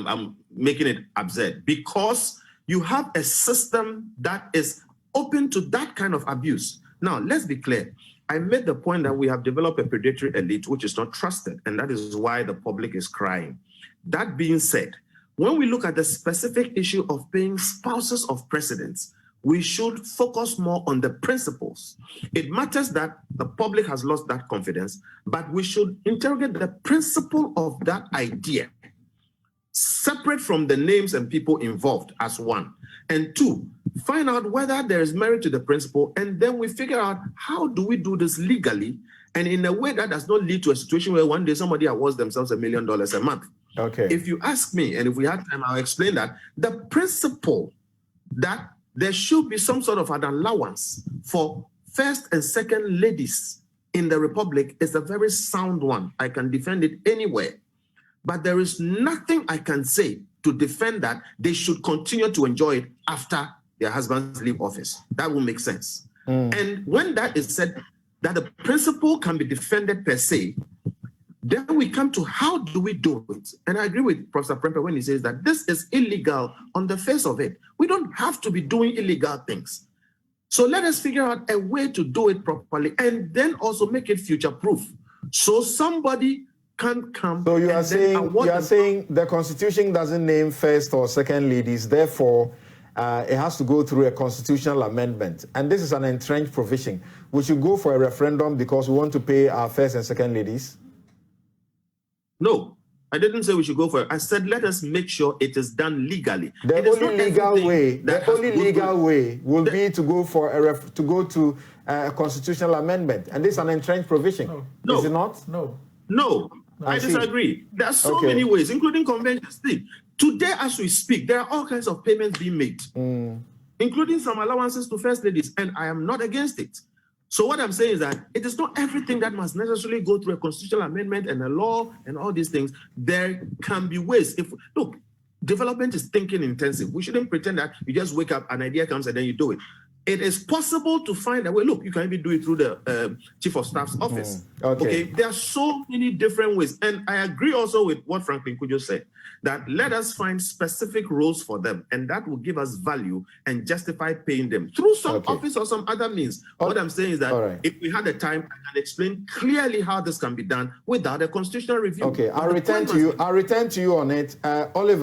I'm making it absurd, because you have a system that is open to that kind of abuse. Now, let's be clear. I made the point that we have developed a predatory elite which is not trusted, and that is why the public is crying. That being said, when we look at the specific issue of paying spouses of presidents, we should focus more on the principles. It matters that the public has lost that confidence, but we should interrogate the principle of that idea, separate from the names and people involved as one. And two, find out whether there is merit to the principle, and then we figure out how do we do this legally and in a way that does not lead to a situation where one day somebody awards themselves $1 million a month. Okay. If you ask me, and if we had time, I'll explain that the principle that there should be some sort of an allowance for first and second ladies in the Republic is a very sound one. I can defend it anywhere. But there is nothing I can say to defend that they should continue to enjoy it after their husbands leave office. That will make sense. And when that is said, that the principle can be defended per se, then we come to how do we do it? And I agree with Professor Prempeh when he says that this is illegal on the face of it. We don't have to be doing illegal things. So let us figure out a way to do it properly and then also make it future-proof. So somebody can come. So you are saying the Constitution doesn't name first or second ladies, therefore it has to go through a constitutional amendment. And this is an entrenched provision. We should go for a referendum because we want to pay our first and second ladies? No, I didn't say we should go for it. I said let us make sure it is done legally. The only legal way will be to go for a constitutional amendment, and this is an entrenched provision. No. Is it not? No, I disagree. There are so many ways, including conventions. Today, as we speak, there are all kinds of payments being made, including some allowances to first ladies, and I am not against it. So what I'm saying is that it is not everything that must necessarily go through a constitutional amendment and a law and all these things. There can be ways. Look, development is thinking intensive. We shouldn't pretend that you just wake up, an idea comes, and then you do it. It is possible to find a way. Look, you can even do it through the Chief of Staff's office. Okay. There are so many different ways. And I agree also with what Franklin Kujo said, that let us find specific roles for them, and that will give us value and justify paying them through some office or some other means. What I'm saying is that if we had the time, I can explain clearly how this can be done without a constitutional review. Okay, I'll return to you on it. Oliver.